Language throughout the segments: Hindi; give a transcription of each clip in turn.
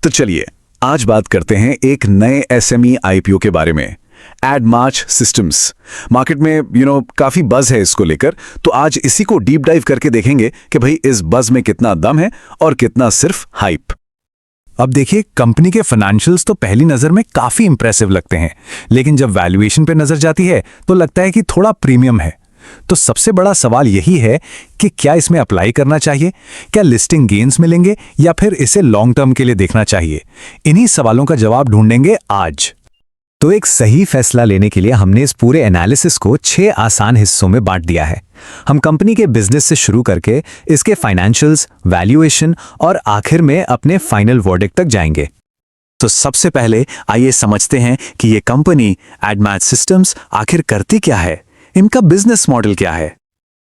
तो चलिए आज बात करते हैं एक नए एसएमई आईपीओ के बारे में, एडमार्च सिस्टम्स। मार्केट में काफी बज़ है इसको लेकर, तो आज इसी को डीप डाइव करके देखेंगे कि भाई इस बज़ में कितना दम है और कितना सिर्फ हाइप। अब देखिए, कंपनी के फाइनेंशियल्स तो पहली नजर में काफी इंप्रेसिव लगते हैं, लेकिन जब वैल्यूएशन पे नजर जाती है तो लगता है कि थोड़ा प्रीमियम है। तो सबसे बड़ा सवाल यही है कि क्या इसमें अप्लाई करना चाहिए, क्या लिस्टिंग गेन्स मिलेंगे या फिर इसे लॉन्ग टर्म के लिए देखना चाहिए। इन्हीं सवालों का जवाब ढूंढेंगे आज। तो एक सही फैसला लेने के लिए हमने इस पूरे एनालिसिस को 6 आसान हिस्सों में बांट दिया है। हम कंपनी के बिजनेस से शुरू करके इसके फाइनेंशियल्स, वैल्यूएशन और आखिर में अपने फाइनल वर्डिक्ट तक जाएंगे। तो सबसे पहले आइए समझते हैं कि ये कंपनी एडमार्च सिस्टम्स आखिर करती क्या है, इनका बिजनेस मॉडल क्या है।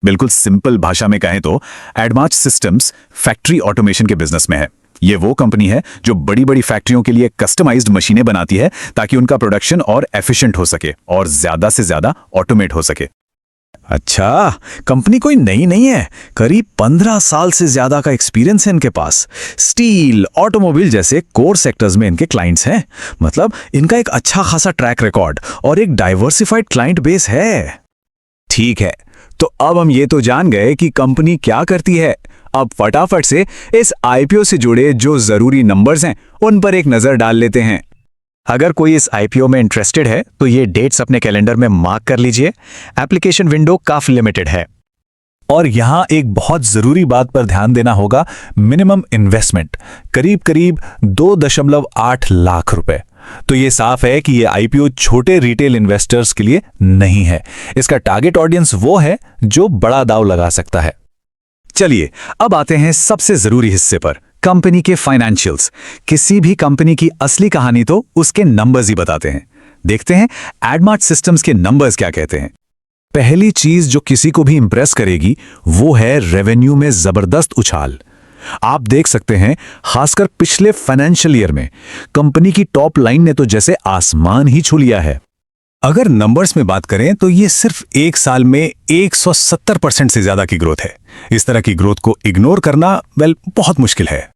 बिल्कुल सिंपल भाषा में कहें तो एडमार्च सिस्टम्स फैक्ट्री ऑटोमेशन के बिजनेस में है। ये वो कंपनी है जो बड़ी बड़ी फैक्ट्रियों के लिए कस्टमाइज्ड मशीनें बनाती है ताकि उनका प्रोडक्शन और एफिशिएंट हो सके और ज्यादा से ज्यादा ऑटोमेट हो सके। अच्छा, कंपनी कोई नई नहीं है, करीब 15 साल से ज्यादा का एक्सपीरियंस है इनके पास। स्टील, ऑटोमोबाइल जैसे कोर सेक्टर्स में इनके क्लाइंट्स हैं। मतलब इनका एक अच्छा खासा ट्रैक रिकॉर्ड और एक डाइवर्सिफाइड क्लाइंट बेस है। ठीक है, तो अब हम ये तो जान गए कि कंपनी क्या करती है। अब फटाफट से इस आईपीओ से जुड़े जो जरूरी नंबर्स हैं उन पर एक नजर डाल लेते हैं। अगर कोई इस आईपीओ में इंटरेस्टेड है तो ये डेट्स अपने कैलेंडर में मार्क कर लीजिए। एप्लीकेशन विंडो काफी लिमिटेड है। और यहां एक बहुत जरूरी बात पर ध्यान देना होगा, मिनिमम इन्वेस्टमेंट करीब करीब 2.8 लाख रुपए। तो ये साफ है कि ये आईपीओ छोटे रिटेल इन्वेस्टर्स के लिए नहीं है। इसका टारगेट ऑडियंस वो है जो बड़ा दांव लगा सकता है। चलिए अब आते हैं सबसे जरूरी हिस्से पर, कंपनी के फाइनेंशियल्स। किसी भी कंपनी की असली कहानी तो उसके नंबर्स ही बताते हैं। देखते हैं एडमार्च सिस्टम्स के नंबर्स क्या कहते हैं। पहली चीज जो किसी को भी इंप्रेस करेगी वो है रेवेन्यू में जबरदस्त उछाल। आप देख सकते हैं, खासकर पिछले फाइनेंशियल ईयर में कंपनी की टॉप लाइन ने तो जैसे आसमान ही छू लिया है। अगर नंबर्स में बात करें तो ये सिर्फ एक साल में 170% से ज्यादा की ग्रोथ है। इस तरह की ग्रोथ को इग्नोर करना बहुत मुश्किल है।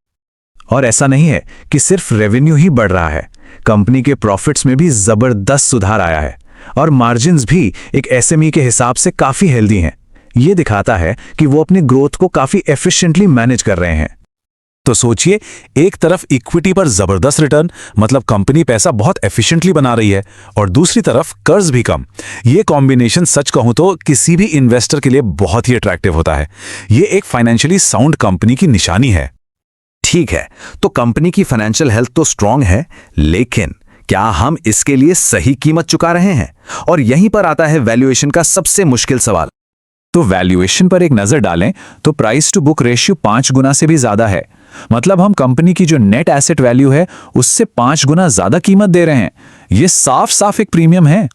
और ऐसा नहीं है कि सिर्फ रेवेन्यू ही बढ़ रहा है, कंपनी के प्रॉफिट्स में भी जबरदस्त सुधार आया है और मार्जिन्स भी एक एसएमई के हिसाब से काफी हेल्दी हैं। ये दिखाता है कि वो अपनी ग्रोथ को काफी एफिशिएंटली मैनेज कर रहे हैं। तो सोचिए, एक तरफ इक्विटी पर जबरदस्त रिटर्न, मतलब कंपनी पैसा बहुत एफिशिएंटली बना रही है, और दूसरी तरफ कर्ज भी कम। ये कॉम्बिनेशन सच कहूं तो किसी भी इन्वेस्टर के लिए बहुत ही अट्रैक्टिव होता है। ये एक फाइनेंशियली साउंड कंपनी की निशानी है। ठीक है, तो कंपनी की फाइनेंशियल हेल्थ तो स्ट्रांग है, लेकिन क्या हम इसके लिए सही कीमत चुका रहे हैं? और यहीं पर आता है वैल्यूएशन का सबसे मुश्किल सवाल। तो वैल्यूएशन पर एक नजर डालें तो प्राइस टू बुक रेशियो 5 गुना से भी ज्यादा है। मतलब हम कंपनी की जो नेट एसेट वैल्यू है उससे 5 गुना ज्यादा कीमत दे रहे हैं। ये साफ साफ एक प्रीमियम है।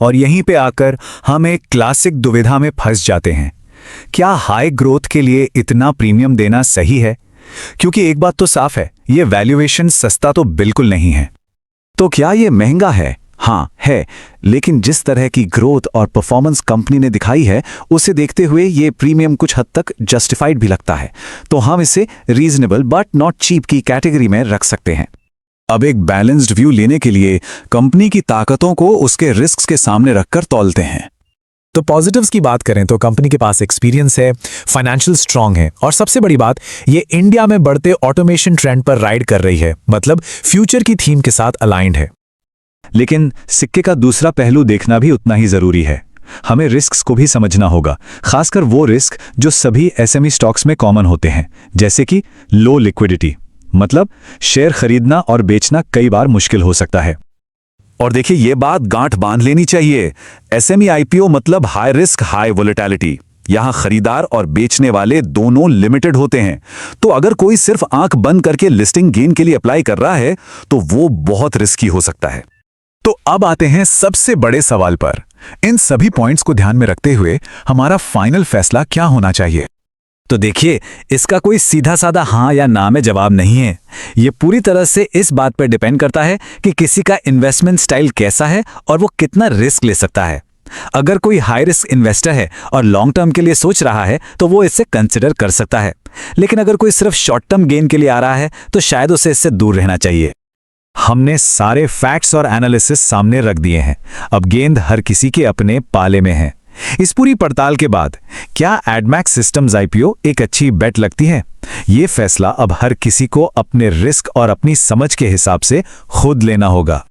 और यहीं पे आकर हम एक क्लासिक दुविधा में फंस जाते हैं। क्या हाई ग्रोथ के लिए इतना प्रीमियम देना सही है? क्योंकि एक बात तो साफ है, ये वैल्यूएशन सस्ता तो बिल्कुल नहीं है। तो क्या ये महंगा है? हाँ है, लेकिन जिस तरह की ग्रोथ और परफॉर्मेंस कंपनी ने दिखाई है उसे देखते हुए ये प्रीमियम कुछ हद तक जस्टिफाइड भी लगता है। तो हम इसे रीजनेबल बट नॉट चीप की कैटेगरी में रख सकते हैं। अब एक बैलेंस्ड व्यू लेने के लिए कंपनी की ताकतों को उसके रिस्क्स के सामने रखकर तौलते हैं। तो पॉजिटिव्स की बात करें तो कंपनी के पास एक्सपीरियंस है, फाइनेंशियल स्ट्रांग है, और सबसे बड़ी बात, ये इंडिया में बढ़ते ऑटोमेशन ट्रेंड पर राइड कर रही है। मतलब फ्यूचर की थीम के साथ अलाइंड है। लेकिन सिक्के का दूसरा पहलू देखना भी उतना ही जरूरी है। हमें रिस्क्स को भी समझना होगा, खासकर वो रिस्क जो सभी एसएमई स्टॉक्स में कॉमन होते हैं, जैसे कि लो लिक्विडिटी। मतलब शेयर खरीदना और बेचना कई बार मुश्किल हो सकता है। और देखिए, ये बात गांठ बांध लेनी चाहिए, एसएमई आईपीओ मतलब हाई रिस्क हाई वोलेटिलिटी। यहां खरीदार और बेचने वाले दोनों लिमिटेड होते हैं। तो अगर कोई सिर्फ आंख बंद करके लिस्टिंग गेन के लिए अप्लाई कर रहा है तो वो बहुत रिस्की हो सकता है। तो अब आते हैं सबसे बड़े सवाल पर। इन सभी पॉइंट्स को ध्यान में रखते हुए हमारा फाइनल फैसला क्या होना चाहिए? तो देखिए, इसका कोई सीधा साधा हाँ या ना में जवाब नहीं है। ये पूरी तरह से इस बात पर डिपेंड करता है कि किसी का इन्वेस्टमेंट स्टाइल कैसा है और वो कितना रिस्क ले सकता है। अगर कोई हाई रिस्क इन्वेस्टर है और लॉन्ग टर्म के लिए सोच रहा है तो वो इससे कंसिडर कर सकता है, लेकिन अगर कोई सिर्फ शॉर्ट टर्म गेन के लिए आ रहा है तो शायद उसे इससे दूर रहना चाहिए। हमने सारे फैक्ट्स और एनालिसिस सामने रख दिए हैं। अब गेंद हर किसी के अपने पाले में है। इस पूरी पड़ताल के बाद क्या एडमैक्स सिस्टम्स आईपीओ एक अच्छी बेट लगती है? ये फैसला अब हर किसी को अपने रिस्क और अपनी समझ के हिसाब से खुद लेना होगा।